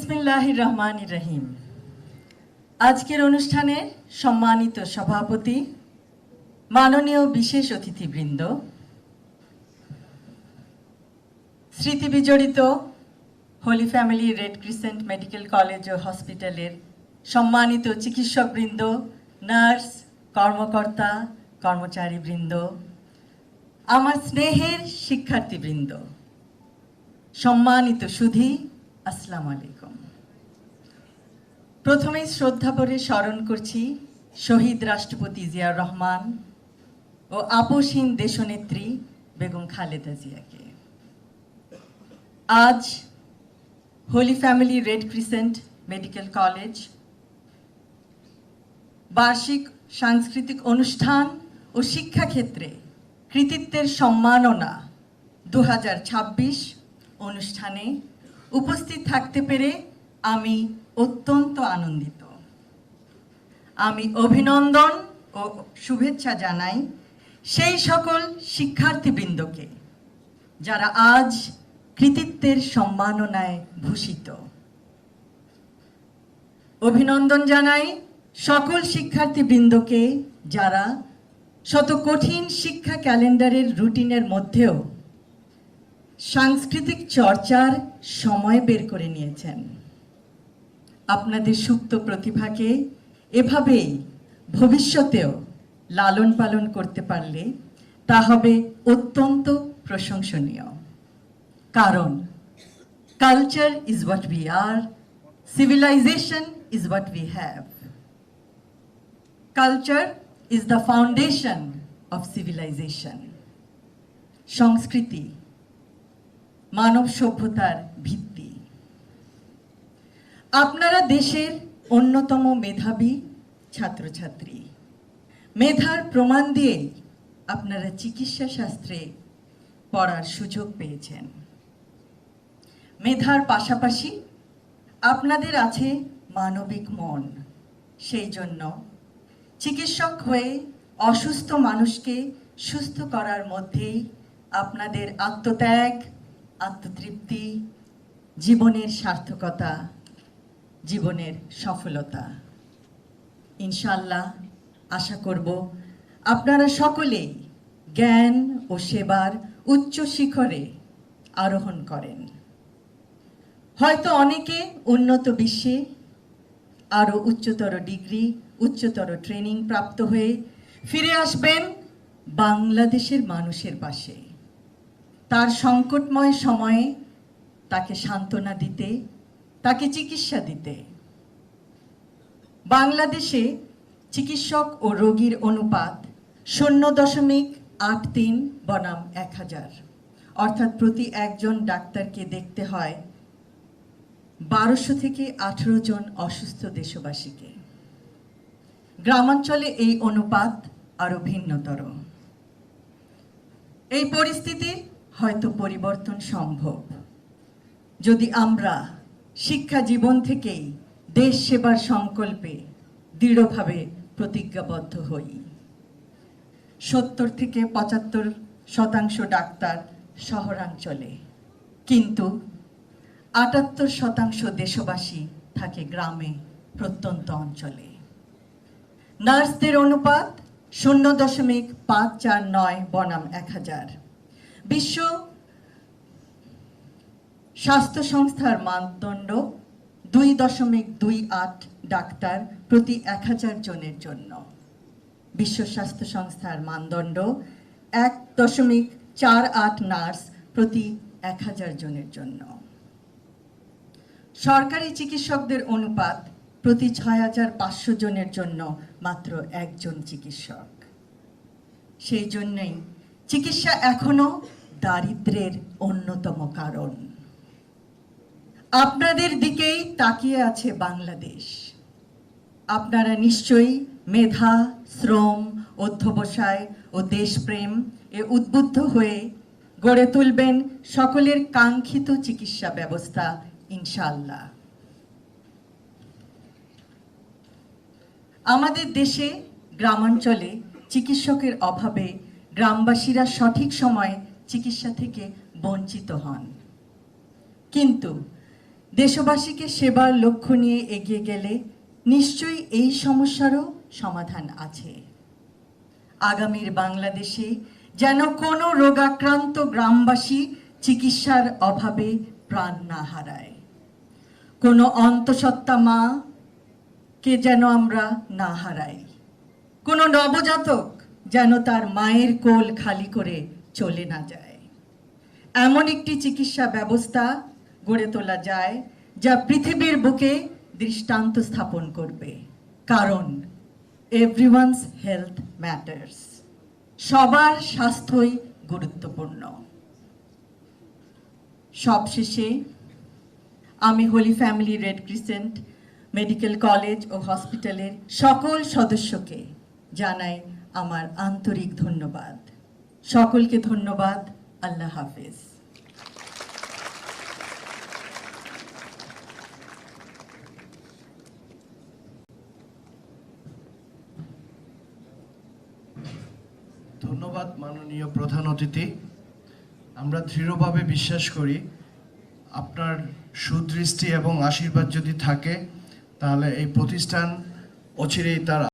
বিসমিল্লাহির রহমানির রহিম। আজকের অনুষ্ঠানে সম্মানিত সভাপতি, মাননীয় বিশেষ অতিথিবৃন্দ, স্মৃতি বিজড়িত Holy family red crescent medical College ও হসপিটালের সম্মানিত চিকিৎসকবৃন্দ, নার্স, কর্মকর্তা, কর্মচারীবৃন্দ, আমার স্নেহের শিক্ষার্থীবৃন্দ, সম্মানিত সুধী, আসসালামু আলাইকুম। প্রথমেই শ্রদ্ধা ভরে স্মরণ করছি শহীদ রাষ্ট্রপতি জিয়াউর রহমান ও আপসহীন দেশনেত্রী বেগম খালেদা জিয়াকে। আজ holy family red crescent medical college বার্ষিক সাংস্কৃতিক অনুষ্ঠান ও শিক্ষাক্ষেত্রে কৃতিত্বের সম্মাননা 2026 অনুষ্ঠানে উপস্থিত থাকতে পেরে আমি অত্যন্ত আনন্দিত। আমি অভিনন্দন ও শুভেচ্ছা জানাই সেই সকল শিক্ষার্থীবৃন্দকে যারা আজ কৃতিত্বের সম্মাননায় ভূষিত। অভিনন্দন জানাই সকল শিক্ষার্থীবৃন্দকে যারা শত কঠিন শিক্ষা ক্যালেন্ডারের রুটিনের মধ্যেও সাংস্কৃতিক চর্চার সময় বের করে নিয়েছেন। আপনাদের সুপ্ত প্রতিভাকে এভাবেই ভবিষ্যতেও লালন পালন করতে পারলে তা হবে অত্যন্ত প্রশংসনীয়। কারণ culture is what we are, civilization is what we have. Culture is the foundation of civilization. সংস্কৃতি মানব সভ্যতার ভিত্তি। আপনারা দেশের অন্যতম মেধাবী ছাত্রছাত্রী। মেধার প্রমাণ দিয়ে আপনারা চিকিৎসা শাস্ত্রে পড়ার সুযোগ পেয়েছেন। মেধার পাশাপাশি আপনাদের আছে মানবিক মন। সেই জন্য চিকিৎসক হয়ে অসুস্থ মানুষকে সুস্থ করার মধ্যেই আপনাদের আত্মত্যাগ, আত্মতৃপ্তি, জীবনের সার্থকতা, জীবনের সফলতা। ইনশাআল্লাহ আশা করব আপনারা সকলেই জ্ঞান ও সেবার উচ্চ শিখরে আরোহণ করেন। হয়তো অনেকে উন্নত বিশ্বে আরো উচ্চতর ডিগ্রি, উচ্চতর ট্রেনিং প্রাপ্ত হয়ে ফিরে আসবেন বাংলাদেশের মানুষের পাশে। তার সংকটময় সময়ে তাকে সান্ত্বনা দিতে, তাকে চিকিৎসা দিতে। বাংলাদেশে চিকিৎসক ও রোগীর অনুপাত 0.83 বনাম 1000, অর্থাৎ প্রতি একজন ডাক্তারকে দেখতে হয় 1200 থেকে 18 জন অসুস্থ দেশবাসীকে। গ্রামাঞ্চলে এই অনুপাত আরো ভিন্নতর। এই পরিস্থিতির হয়তো পরিবর্তন সম্ভব যদি আমরা শিক্ষা জীবন থেকেই দেশ সেবার সংকল্পে দৃঢ়ভাবে প্রতিজ্ঞাবদ্ধ হই। 70 থেকে 75% ডাক্তার শহরাঞ্চলে, কিন্তু 78% দেশবাসী থাকে গ্রামে, প্রত্যন্ত অঞ্চলে। নার্সদের অনুপাত 0.549 বনাম 1000। বিশ্ব স্বাস্থ্য সংস্থার মানদণ্ড 2.28 ডাক্তার প্রতি 1000 জনের জন্য। বিশ্ব স্বাস্থ্য সংস্থার মানদণ্ড 1.48 নার্স প্রতি 1000 জনের জন্য। সরকারি চিকিৎসকদের অনুপাত প্রতি 6500 জনের জন্য মাত্র একজন চিকিৎসক। সেই জন্যই চিকিৎসা এখনো দারিদ্র্যের অন্যতম কারণ। আপনাদের দিকেই তাকিয়ে আছে বাংলাদেশ। আপনারা নিশ্চয়ই মেধা, শ্রম, অধ্যবসায় ও দেশপ্রেম এ উদ্বুদ্ধ হয়ে গড়ে তুলবেন সকলের কাঙ্ক্ষিত চিকিৎসা ব্যবস্থা ইনশাআল্লাহ। আমাদের দেশে গ্রামাঞ্চলে চিকিৎসকের অভাবে গ্রামবাসীরা সঠিক সময়ে চিকিৎসা থেকে বঞ্চিত হন। কিন্তু দেশবাসীকে সেবার লক্ষ্য নিয়ে এগিয়ে গেলে নিশ্চয়ই এই সমস্যারও সমাধান আছে। আগামীর বাংলাদেশে যেন কোনো রোগাক্রান্ত গ্রামবাসী চিকিৎসার অভাবে প্রাণ না হারায়, কোনো অন্তঃসত্ত্বা মা কে যেন আমরা না হারাই, কোনো নবজাতক যেন তার মায়ের কোল খালি করে চলে না যায়। এমন একটি চিকিৎসা ব্যবস্থা গড়ে তোলা যায় যা পৃথিবীর বুকে দৃষ্টান্ত স্থাপন করবে, কারণ এভরিওয়ানস হেলথ ম্যাটার্স, সবার স্বাস্থ্যই গুরুত্বপূর্ণ। সবশেষে আমি Holy family red crescent medical College ও হসপিটালের সকল সদস্যকে জানাই আমার আন্তরিক ধন্যবাদ। সকলকে ধন্যবাদ। আল্লাহ হাফেজ। ধন্যবাদ মাননীয় প্রধান অতিথি। আমরা দৃঢ়ভাবে বিশ্বাস করি আপনার সুদৃষ্টি এবং আশীর্বাদ যদি থাকে তাহলে এই প্রতিষ্ঠান অচিরেই তার